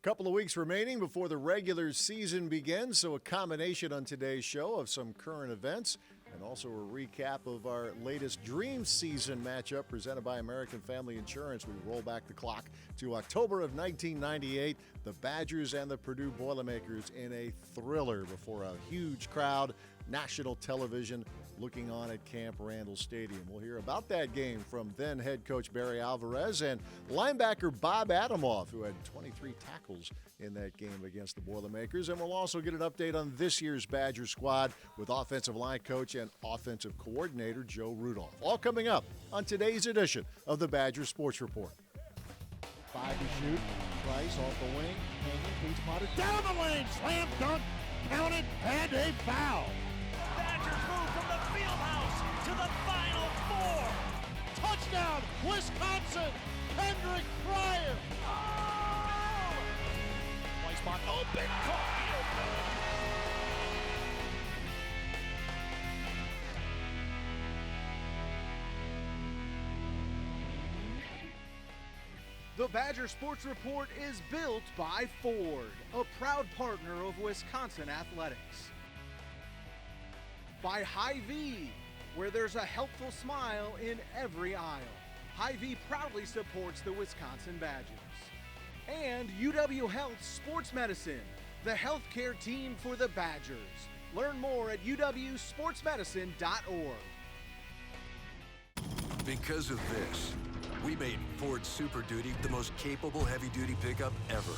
Couple of weeks remaining before the regular season begins, so a combination on today's show of some current events and also a recap of our latest Dream Season matchup presented by American Family Insurance. We roll back the clock to October of 1998, the Badgers and the Purdue Boilermakers in a thriller before a huge crowd, national television looking on at Camp Randall Stadium. We'll hear about that game from then head coach Barry Alvarez and linebacker Bob Adamov, who had 23 tackles in that game against the Boilermakers. And we'll also get an update on this year's Badger squad with offensive line coach and offensive coordinator Joe Rudolph. All coming up on today's edition of the Badger Sports Report. 5 to shoot. Price off the wing. Hanging. Beats Potter. Down the lane. Slam dunk. Counted. And a foul. Badgers move from the field house to the Final Four. Touchdown, Wisconsin. Kendrick Pryor. Oh! White spot open. Caulfield. The Badger Sports Report is built by Ford, a proud partner of Wisconsin athletics. By Hy-Vee, where there's a helpful smile in every aisle. Hy-Vee proudly supports the Wisconsin Badgers. And UW Health Sports Medicine, the healthcare team for the Badgers. Learn more at uwsportsmedicine.org. Because of this, we made Ford Super Duty the most capable heavy-duty pickup ever.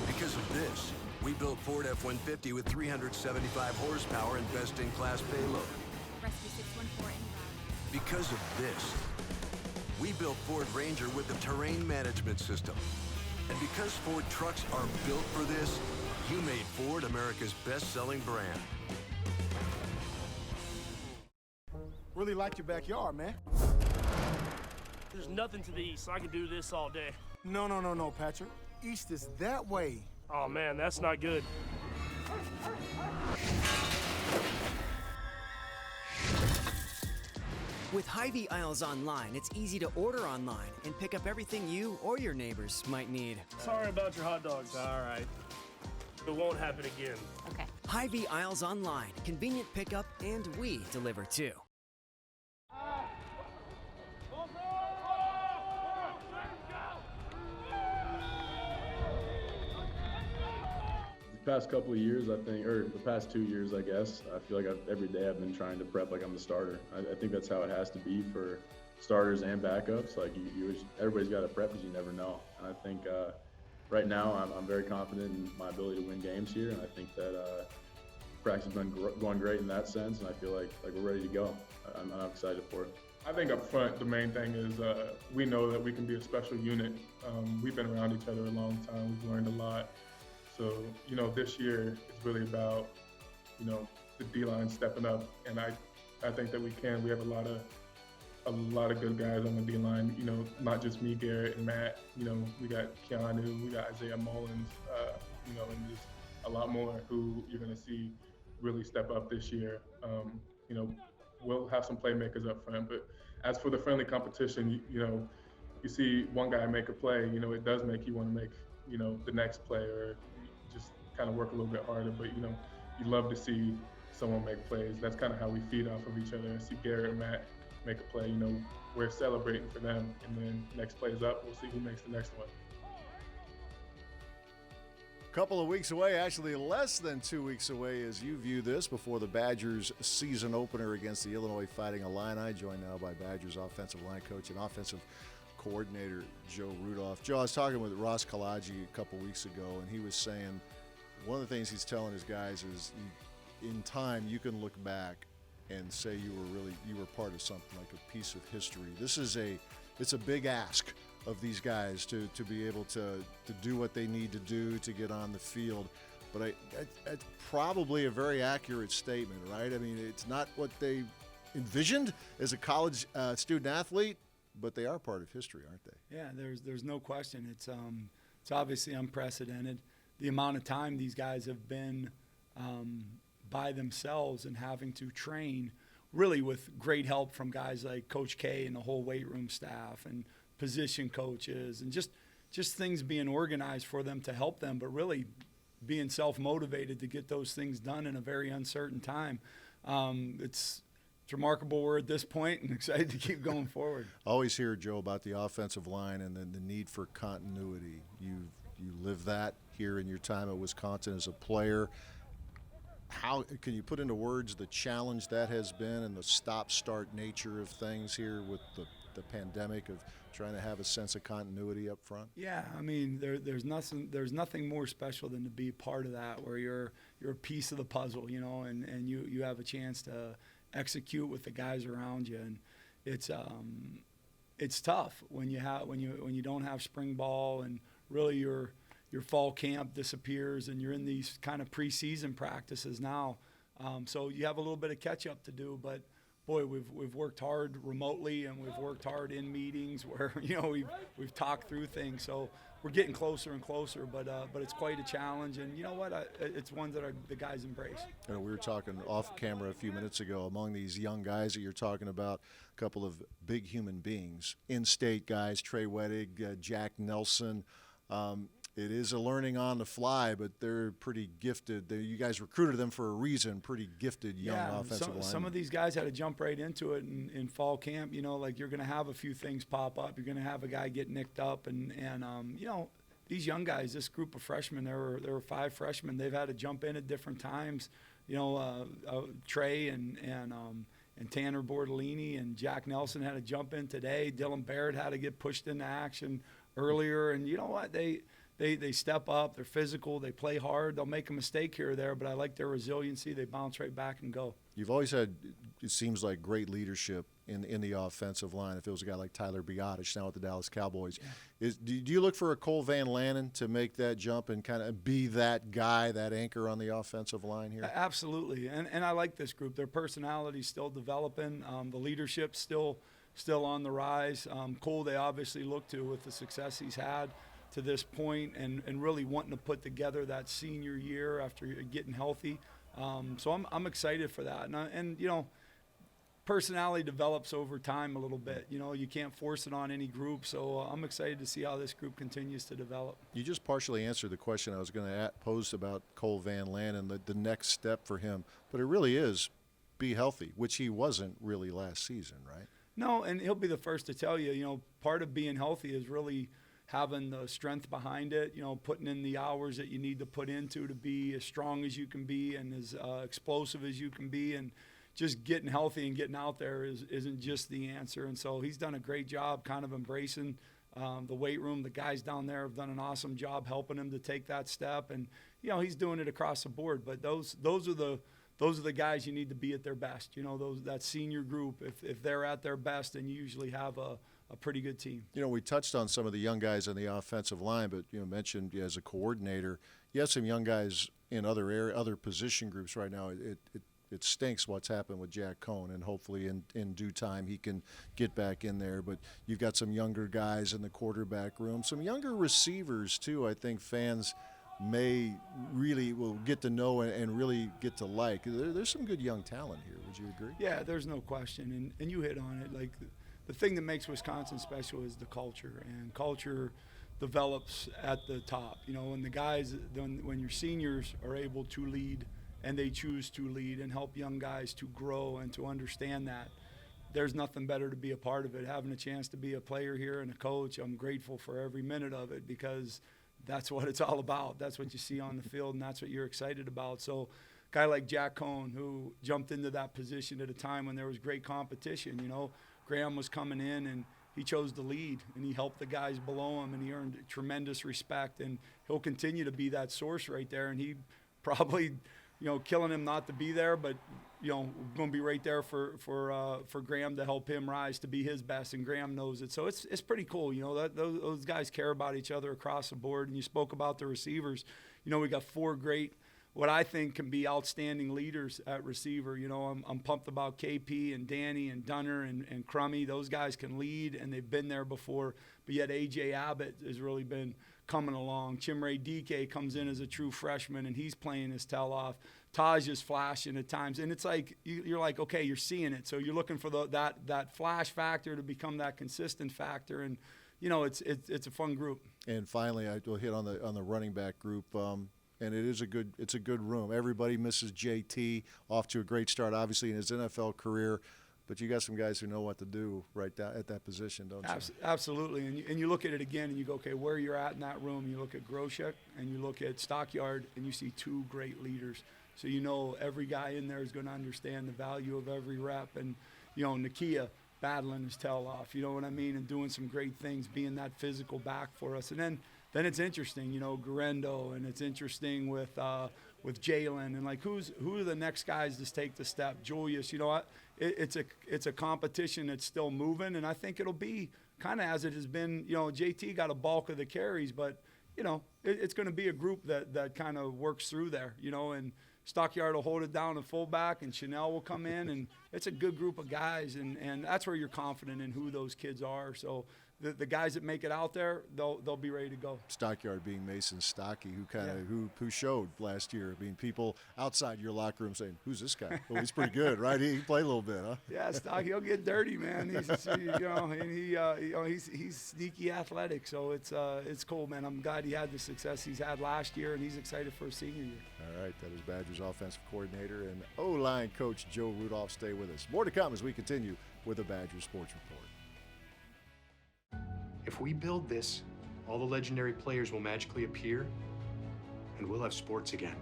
Because of this, we built Ford F-150 with 375 horsepower and best-in-class payload. Rescue 614 en route. Because of this, we built Ford Ranger with the terrain management system. And because Ford trucks are built for this, you made Ford America's best-selling brand. Really like your backyard, man. There's nothing to the east, so I can do this all day. No, Patrick. East is that way. Oh man, that's not good. With Hy-Vee Aisles Online, it's easy to order online and pick up everything you or your neighbors might need. Sorry about your hot dogs. All right. It won't happen again. Okay. Hy-Vee Aisles Online, convenient pickup, and we deliver too. The past couple of years, I think, or the past 2 years, I guess, I feel like every day I've been trying to prep like I'm the starter. I think that's how it has to be for starters and backups. Like everybody's got to prep because you never know. And I think right now I'm very confident in my ability to win games here, and I think that practice has been going great in that sense, and I feel like we're ready to go. I'm excited for it. I think up front, the main thing is we know that we can be a special unit. We've been around each other a long time. We've learned a lot. So, this year it's really about, the D-line stepping up. And I think that we can. We have a lot of good guys on the D-line, not just me, Garrett, and Matt. We got Keanu, we got Isaiah Mullins, and just a lot more who you're going to see really step up this year. We'll have some playmakers up front, but as for the friendly competition, you see one guy make a play, it does make you want to make, the next play or just kind of work a little bit harder. But, you love to see someone make plays. That's kind of how we feed off of each other. And see Garrett and Matt make a play, we're celebrating for them. And then next play is up, we'll see who makes the next one. Couple of weeks away, actually less than 2 weeks away as you view this before the Badgers season opener against the Illinois Fighting Illini, joined now by Badgers offensive line coach and offensive coordinator Joe Rudolph. Joe, I was talking with Ross Kalaji a couple weeks ago, and he was saying one of the things he's telling his guys is in time you can look back and say you were part of something, like a piece of history. It's a big ask of these guys to be able to do what they need to do to get on the field. But it's probably a very accurate statement, right? I mean, it's not what they envisioned as a college student athlete, but they are part of history, aren't they? Yeah, there's no question. It's obviously unprecedented. The amount of time these guys have been by themselves and having to train, really with great help from guys like Coach K and the whole weight room staff and position coaches, and just just things being organized for them to help them, but really being self-motivated to get those things done in a very uncertain time. It's remarkable we're at this point and excited to keep going forward. Always hear, Joe, about the offensive line and then the need for continuity. You live that here in your time at Wisconsin as a player. How can you put into words the challenge that has been and the stop-start nature of things here with the pandemic of trying to have a sense of continuity up front? Yeah, I mean, there's nothing more special than to be part of that, where you're a piece of the puzzle, you know, and you have a chance to execute with the guys around you, and it's tough when you don't have spring ball, and really your fall camp disappears, and you're in these kind of preseason practices now. So you have a little bit of catch up to do, but boy, we've worked hard remotely, and we've worked hard in meetings where, you know, we've talked through things. So we're getting closer and closer, but it's quite a challenge. And you know what? It's one that the guys embrace. You know, we were talking off camera a few minutes ago. Among these young guys that you're talking about, a couple of big human beings, in-state guys, Trey Wettig, Jack Nelson. It is a learning on the fly, but they're pretty gifted. You guys recruited them for a reason, pretty gifted young offensive linemen. Some of these guys had to jump right into it in fall camp. You know, like you're going to have a few things pop up. You're going to have a guy get nicked up. And you know, these young guys, this group of freshmen, there were 5 freshmen. They've had to jump in at different times. You know, Trey and Tanner Bordolini and Jack Nelson had to jump in today. Dylan Barrett had to get pushed into action earlier. And you know what? They step up, they're physical, they play hard, they'll make a mistake here or there, but I like their resiliency. They bounce right back and go. You've always had, it seems like, great leadership in the offensive line. If it was a guy like Tyler Biotish now with the Dallas Cowboys. Yeah. Do you look for a Cole Van Lanen to make that jump and kind of be that guy, that anchor on the offensive line here? Absolutely, and I like this group. Their personality's still developing. The leadership's still on the rise. Cole, they obviously look to with the success he's had to this point, and really wanting to put together that senior year after getting healthy. So I'm excited for that. And you know, personality develops over time a little bit. You know, you can't force it on any group. So I'm excited to see how this group continues to develop. You just partially answered the question I was going to pose about Cole Van Lanen, the next step for him. But it really is be healthy, which he wasn't really last season, right? No, and he'll be the first to tell you, you know, part of being healthy is really having the strength behind it, you know, putting in the hours that you need to put into to be as strong as you can be and as explosive as you can be, and just getting healthy and getting out there isn't just the answer. And so he's done a great job kind of embracing the weight room. The guys down there have done an awesome job helping him to take that step, and you know, he's doing it across the board. But those are the guys you need to be at their best. You know, that senior group, if they're at their best, then you usually have a pretty good team. You know, we touched on some of the young guys on the offensive line, but you know, mentioned as a coordinator, you have some young guys in other position groups right now. It stinks what's happened with Jack Cohn, and hopefully in due time he can get back in there. But you've got some younger guys in the quarterback room, some younger receivers too. I think fans will get to know and really get to like. There's some good young talent here. Would you agree? Yeah, there's no question, and you hit on it. Like, the thing that makes Wisconsin special is the culture, and culture develops at the top. You know, when the guys, when your seniors are able to lead and they choose to lead and help young guys to grow and to understand that, there's nothing better to be a part of it. Having a chance to be a player here and a coach, I'm grateful for every minute of it, because that's what it's all about. That's what you see on the field, and that's what you're excited about. So a guy like Jack Cohn, who jumped into that position at a time when there was great competition, you know, Graham was coming in and he chose to lead, and he helped the guys below him, and he earned tremendous respect, and he'll continue to be that source right there. And he probably, you know, killing him not to be there, but you know, going to be right there for Graham to help him rise to be his best, and Graham knows it. So it's pretty cool, you know, that those guys care about each other across the board. And you spoke about the receivers. You know, we got 4 great, what I think can be outstanding leaders at receiver. You know, I'm pumped about KP and Danny and Dunner and Crummy. Those guys can lead, and they've been there before. But yet A.J. Abbott has really been coming along. Chimere Dike comes in as a true freshman, and he's playing his tail off. Taj is flashing at times, and it's like you're like, okay, you're seeing it. So you're looking for that flash factor to become that consistent factor. And it's a fun group. And finally, I will hit on the running back group. And it's a good room. Everybody misses JT, off to a great start, obviously, in his NFL career. But you got some guys who know what to do right at that position, don't you? Absolutely. And you look at it again and you go, okay, where you're at in that room, you look at Groshek and you look at Stockyard and you see two great leaders. So you know every guy in there is going to understand the value of every rep. And, Nakia battling his tail off, you know what I mean, and doing some great things, being that physical back for us. And then it's interesting, Garendo, and it's interesting with Jalen, and like who are the next guys to take the step? Julius, it's a competition that's still moving, and I think it'll be kind of as it has been. JT got a bulk of the carries, but it's going to be a group that kind of works through there, and Stockyard will hold it down at fullback, and Chanel will come in, and it's a good group of guys, and that's where you're confident in who those kids are. So the guys that make it out there, they'll be ready to go. Stockyard being Mason Stocky, who showed last year. I mean, people outside your locker room saying, "Who's this guy?" Well, he's pretty good, right? He played a little bit, huh? Yeah, Stocky, he'll get dirty, man. He's sneaky athletic, so it's cool, man. I'm glad he had the success he's had last year, and he's excited for his senior year. All right, that is Badgers offensive coordinator and O-line coach Joe Rudolph. Stay with us. More to come as we continue with the Badgers Sports Report. If we build this, all the legendary players will magically appear, and we'll have sports again.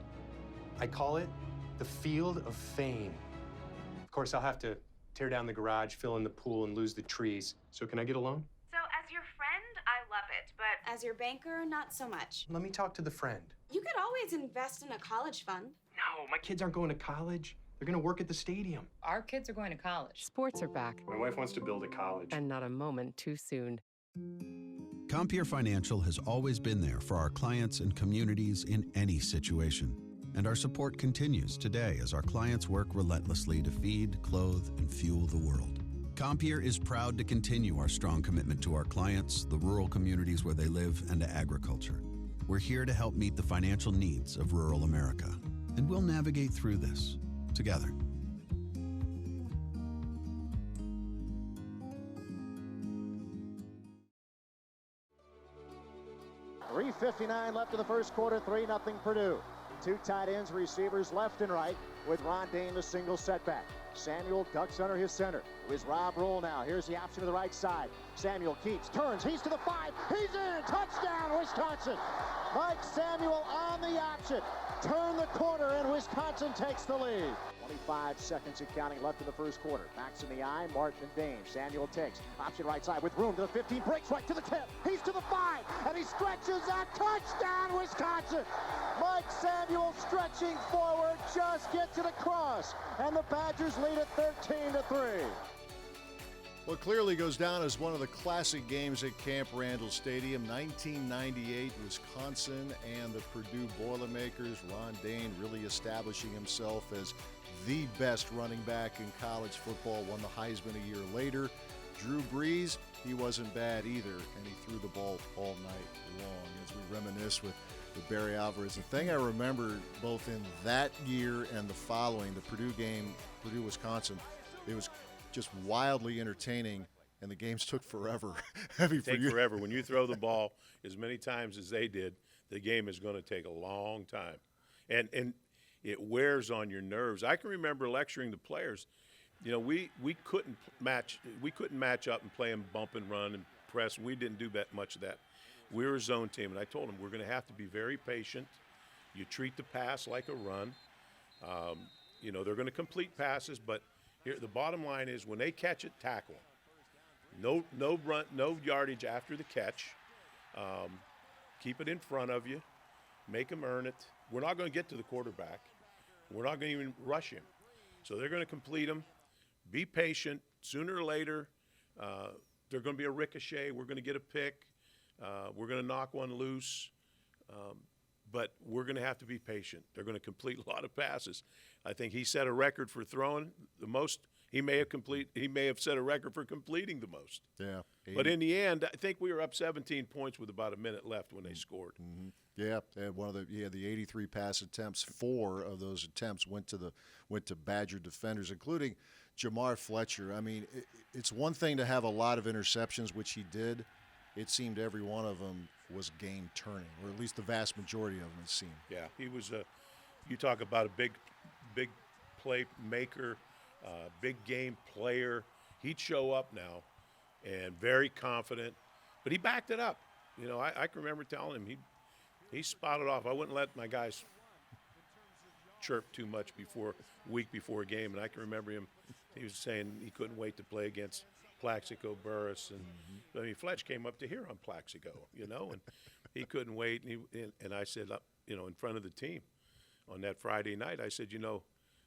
I call it the Field of Fame. Of course, I'll have to tear down the garage, fill in the pool, and lose the trees. So can I get a loan? So as your friend, I love it, but as your banker, not so much. Let me talk to the friend. You could always invest in a college fund. No, my kids aren't going to college. They're going to work at the stadium. Our kids are going to college. Sports are back. My wife wants to build a college. And not a moment too soon. Compeer Financial has always been there for our clients and communities in any situation. And our support continues today as our clients work relentlessly to feed, clothe, and fuel the world. Compeer is proud to continue our strong commitment to our clients, the rural communities where they live, and to agriculture. We're here to help meet the financial needs of rural America. And we'll navigate through this together. 3:59 left in the first quarter, 3-0 Purdue. Two tight ends, receivers left and right, with Ron Dane the single setback. Samuel ducks under his center. With Rob Roll now. Here's the option to the right side. Samuel keeps, turns, he's to the 5, he's in! Touchdown, Wisconsin! Mike Samuel on the option. Turn the corner, and Wisconsin takes the lead. 25 seconds and counting left in the first quarter. Backs in the eye, Martin and Dane. Samuel takes, option right side with room to the 15, breaks right to the 10. He's to the 5, and he stretches out. Touchdown, Wisconsin! Mike Samuel stretching forward, just gets it across, and the Badgers lead at 13-3. What clearly goes down as one of the classic games at Camp Randall Stadium, 1998, Wisconsin and the Purdue Boilermakers. Ron Dane really establishing himself as the best running back in college football, won the Heisman a year later. Drew Brees, he wasn't bad either, and he threw the ball all night long. As we reminisce with Barry Alvarez, the thing I remember both in that year and the following, the Purdue game, Purdue-Wisconsin, it was just wildly entertaining, and the games took forever. Forever. When you throw the ball as many times as they did, the game is going to take a long time. And it wears on your nerves. I can remember lecturing the players. We couldn't match up and play them bump and run and press. We didn't do that much of that. We were a zone team, and I told them we're going to have to be very patient. You treat the pass like a run. They're going to complete passes, but here, the bottom line is when they catch it, tackle them. No run, no yardage after the catch. Keep it in front of you. Make them earn it. We're not going to get to the quarterback. We're not going to even rush him. So they're going to complete them. Be patient. Sooner or later, they're going to be a ricochet. We're going to get a pick. We're going to knock one loose. But we're going to have to be patient. They're going to complete a lot of passes. I think he set a record for throwing the most. He may have set a record for completing the most. Yeah. But in the end, I think we were up 17 points with about a minute left when they scored. Mm-hmm. Yeah, and the 83 pass attempts. 4 of those attempts went to Badger defenders, including Jamar Fletcher. I mean, it's one thing to have a lot of interceptions, which he did, it seemed every one of them was game turning, or at least the vast majority of them, it seemed. Yeah, he was you talk about a big play maker, big game player. He'd show up now and very confident, but he backed it up. You know, I can remember telling him he spotted off. I wouldn't let my guys chirp too much week before a game, and I can remember he was saying he couldn't wait to play against Plaxico Burris, and I mean, Fletch came up to here on Plaxico, you know, and he couldn't wait, and I said, you know, in front of the team on that Friday night, I said, you know,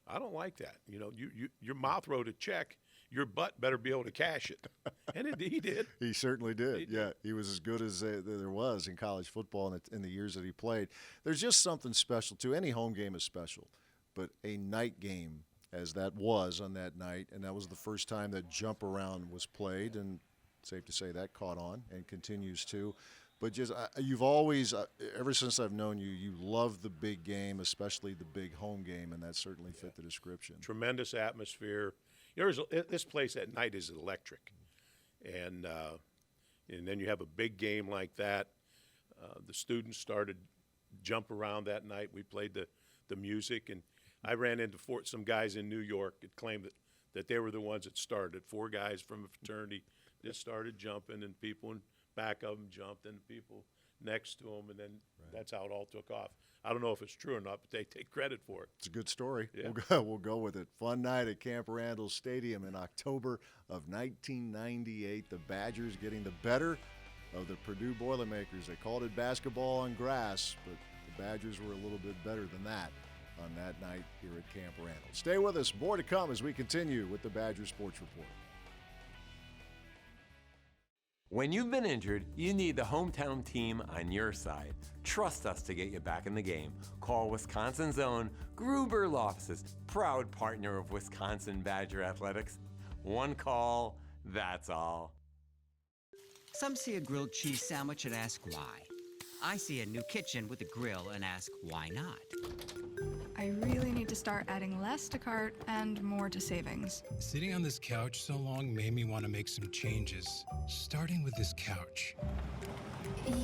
I don't like that. You know, your mouth wrote a check, your butt better be able to cash it, and he did. He certainly did. Yeah, he was as good as there was in college football in the years that he played. There's just something special too. Any home game is special, but a night game, as that was on that night, and that was the first time that jump around was played, and safe to say that caught on and continues to. But just you've always, ever since I've known you, you love the big game, especially the big home game, and that certainly fit the description. Tremendous atmosphere. This place at night is electric, and then you have a big game like that. The students started jump around that night. We played the music, and I ran into some guys in New York that claimed that they were the ones that started. 4 guys from a fraternity that started jumping, and people in back of them jumped, and people next to them, and then that's how it all took off. I don't know if it's true or not, but they take credit for it. It's a good story. Yeah. We'll go with it. Fun night at Camp Randall Stadium in October of 1998. The Badgers getting the better of the Purdue Boilermakers. They called it basketball on grass, but the Badgers were a little bit better than that on that night here at Camp Randall. Stay with us. More to come as we continue with the Badger Sports Report. When you've been injured, you need the hometown team on your side. Trust us to get you back in the game. Call Wisconsin's own Gruber Law Offices, proud partner of Wisconsin Badger Athletics. One call, that's all. Some see a grilled cheese sandwich and ask why. I see a new kitchen with a grill and ask why not. I really need to start adding less to cart and more to savings. Sitting on this couch so long made me want to make some changes, starting with this couch.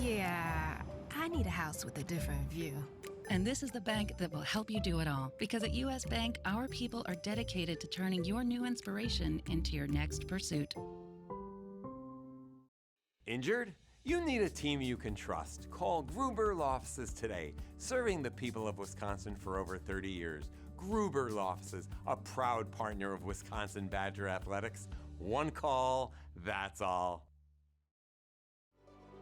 Yeah, I need a house with a different view. And this is the bank that will help you do it all. Because at U.S. Bank, our people are dedicated to turning your new inspiration into your next pursuit. Injured? You need a team you can trust. Call Gruber Law Offices today, serving the people of Wisconsin for over 30 years. Gruber Law Offices, a proud partner of Wisconsin Badger Athletics. One call, that's all.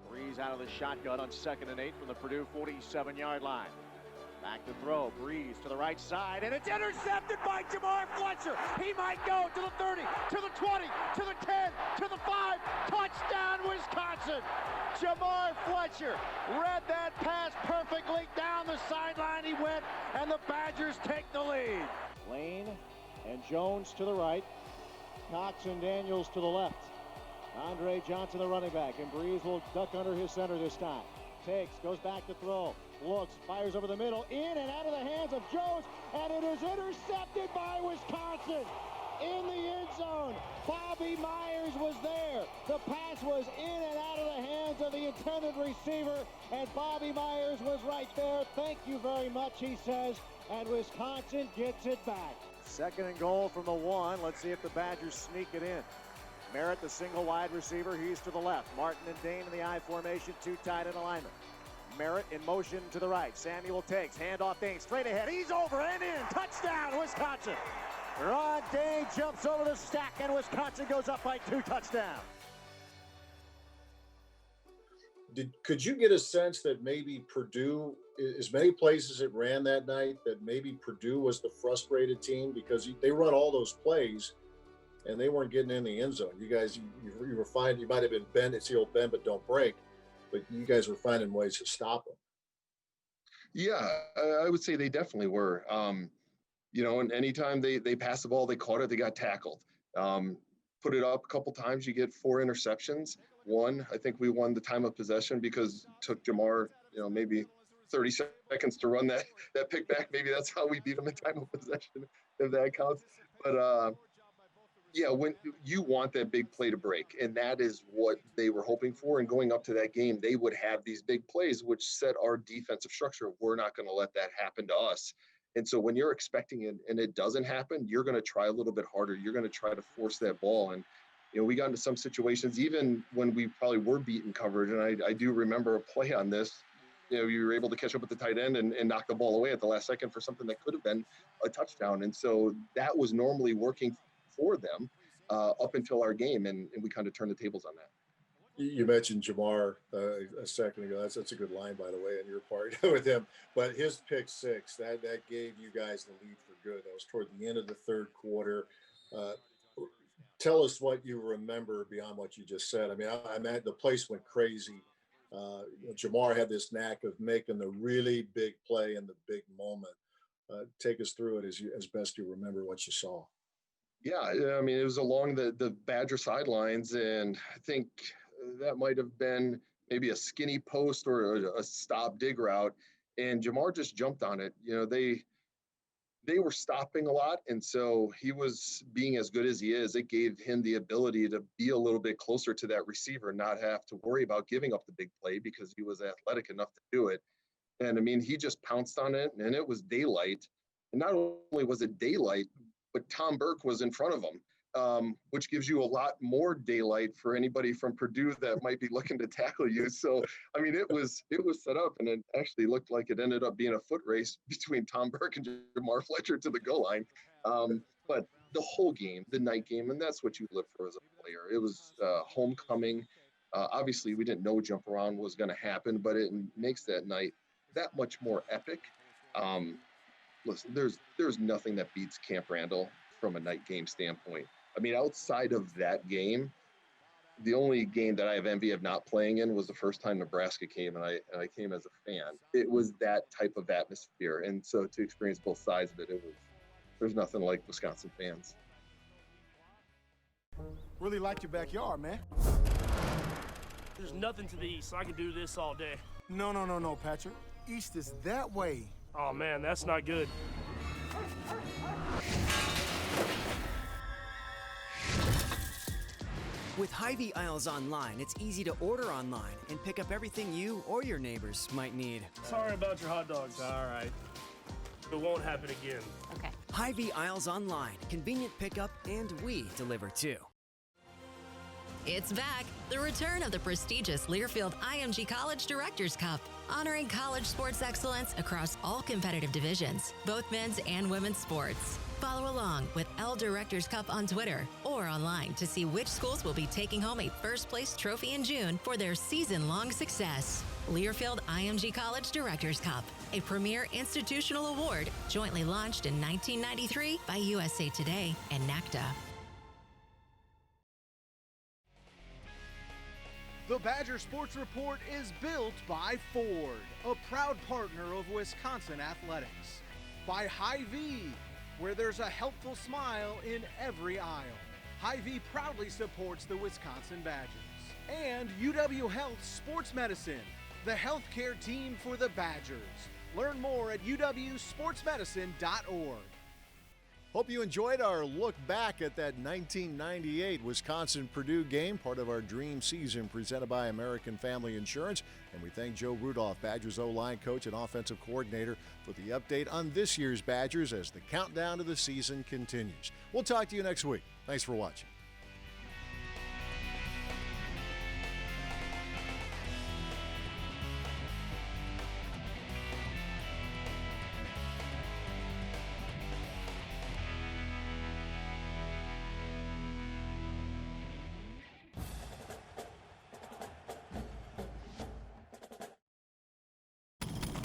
Breeze out of the shotgun on 2nd and 8 from the Purdue 47-yard line. Back to throw, Breeze to the right side, and it's intercepted by Jamar Fletcher. He might go to the 30, to the 20, to the 10, to the 5. Touchdown, Wisconsin! Jamar Fletcher read that pass perfectly. Down the sideline he went, and the Badgers take the lead. Lane and Jones to the right. Cox and Daniels to the left. Andre Johnson, the running back, and Breeze will duck under his center this time. Takes, goes back to throw, looks, fires over the middle, in and out of the hands of Jones, and it is intercepted by Wisconsin in the end zone. Bobby Myers was there. The pass was in and out of the hands of the intended receiver, and Bobby Myers was right there. Thank you very much, he says, and Wisconsin gets it back. 2nd and goal from the 1. Let's see if the Badgers sneak it in. Merritt, the single wide receiver, he's to the left. Martin and Dane in the I formation, 2 tight end alignment. Merritt in motion to the right. Samuel takes, handoff Dane, straight ahead. He's over and in. Touchdown, Wisconsin. Ron Dane jumps over the stack, and Wisconsin goes up by 2 touchdowns. Could you get a sense that maybe Purdue, as many places it ran that night, that maybe Purdue was the frustrated team because they run all those plays and they weren't getting in the end zone? You guys, you were fine. You might have been bend. It's the old bend, but don't break. But you guys were finding ways to stop them. Yeah, I would say they definitely were. You know, and anytime they passed the ball, they caught it, they got tackled. Put it up a couple times, you get 4 interceptions. One, I think we won the time of possession because it took Jamar, you know, maybe 30 seconds to run that pick back. Maybe that's how we beat them in time of possession, if that counts. But Yeah, when you want that big play to break, and that is what they were hoping for. And going up to that game, they would have these big plays, which set our defensive structure. We're not going to let that happen to us. And so when you're expecting it and it doesn't happen, you're going to try a little bit harder. You're going to try to force that ball. And, we got into some situations, even when we probably were beaten coverage. And I do remember a play on this. You were able to catch up with the tight end and knock the ball away at the last second for something that could have been a touchdown. And so that was normally working for them up until our game. And we kind of turned the tables on that. You mentioned Jamar a second ago. That's a good line, by the way, on your part with him. But his pick six, that gave you guys the lead for good. That was toward the end of the third quarter. Tell us what you remember beyond what you just said. I mean, the place went crazy. Jamar had this knack of making the really big play in the big moment. Take us through it as best you remember what you saw. Yeah, I mean, it was along the Badger sidelines, and I think that might have been maybe a skinny post or a stop dig route, and Jamar just jumped on it. They were stopping a lot, and so he was being as good as he is. It gave him the ability to be a little bit closer to that receiver, not have to worry about giving up the big play because he was athletic enough to do it. And I mean, he just pounced on it, and it was daylight. And not only was it daylight, but Tom Burke was in front of him, which gives you a lot more daylight for anybody from Purdue that might be looking to tackle you. So, I mean, it was set up, and it actually looked like it ended up being a foot race between Tom Burke and Jamar Fletcher to the goal line. But the whole game, the night game, and that's what you live for as a player. It was homecoming. Obviously, we didn't know jump around was going to happen, but it makes that night that much more epic. Listen, there's nothing that beats Camp Randall from a night game standpoint. I mean, outside of that game, the only game that I have envy of not playing in was the first time Nebraska came, and I came as a fan. It was that type of atmosphere, and so to experience both sides of it, there's nothing like Wisconsin fans. Really like your backyard, man. There's nothing to the east, so I can do this all day. No, Patrick. East is that way. Oh, man, that's not good. With Hy-Vee aisles online, it's easy to order online and pick up everything you or your neighbors might need. Sorry about your hot dogs. All right. It won't happen again. Okay. Hy-Vee aisles online, convenient pickup, and we deliver too. It's back. The return of the prestigious Learfield IMG College Directors Cup, honoring college sports excellence across all competitive divisions, both men's and women's sports. Follow along with L Directors Cup on Twitter or online to see which schools will be taking home a first place trophy in June for their season-long success. Learfield IMG College Directors Cup, a premier institutional award jointly launched in 1993 by USA Today and NACDA. The Badger Sports Report is built by Ford, a proud partner of Wisconsin athletics. By Hy-Vee, where there's a helpful smile in every aisle. Hy-Vee proudly supports the Wisconsin Badgers. And UW Health Sports Medicine, the healthcare team for the Badgers. Learn more at uwsportsmedicine.org. Hope you enjoyed our look back at that 1998 Wisconsin-Purdue game, part of our dream season presented by American Family Insurance. And we thank Joe Rudolph, Badgers O-line coach and offensive coordinator, for the update on this year's Badgers as the countdown to the season continues. We'll talk to you next week. Thanks for watching.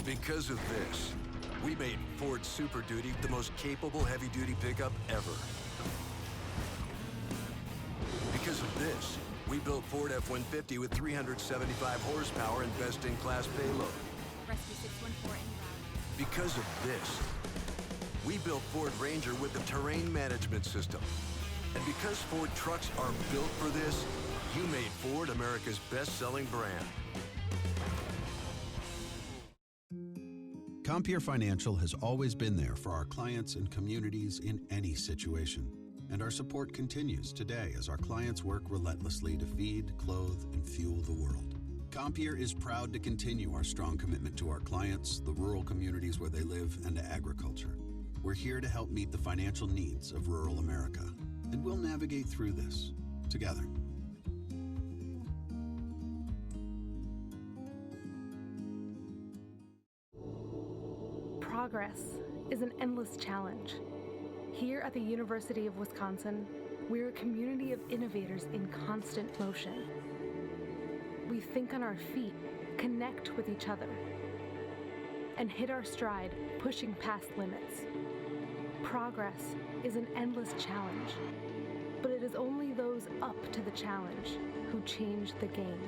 Because of this, we made Ford Super Duty the most capable heavy-duty pickup ever. Because of this, we built Ford F-150 with 375 horsepower and best-in-class payload. Rescue 614 en route. Because of this, we built Ford Ranger with the terrain management system. And because Ford trucks are built for this, you made Ford America's best-selling brand. Compeer Financial has always been there for our clients and communities in any situation. And our support continues today as our clients work relentlessly to feed, clothe, and fuel the world. Compeer is proud to continue our strong commitment to our clients, the rural communities where they live, and to agriculture. We're here to help meet the financial needs of rural America, and we'll navigate through this together. Progress is an endless challenge. Here at the University of Wisconsin, we're a community of innovators in constant motion. We think on our feet, connect with each other, and hit our stride, pushing past limits. Progress is an endless challenge, but it is only those up to the challenge who change the game.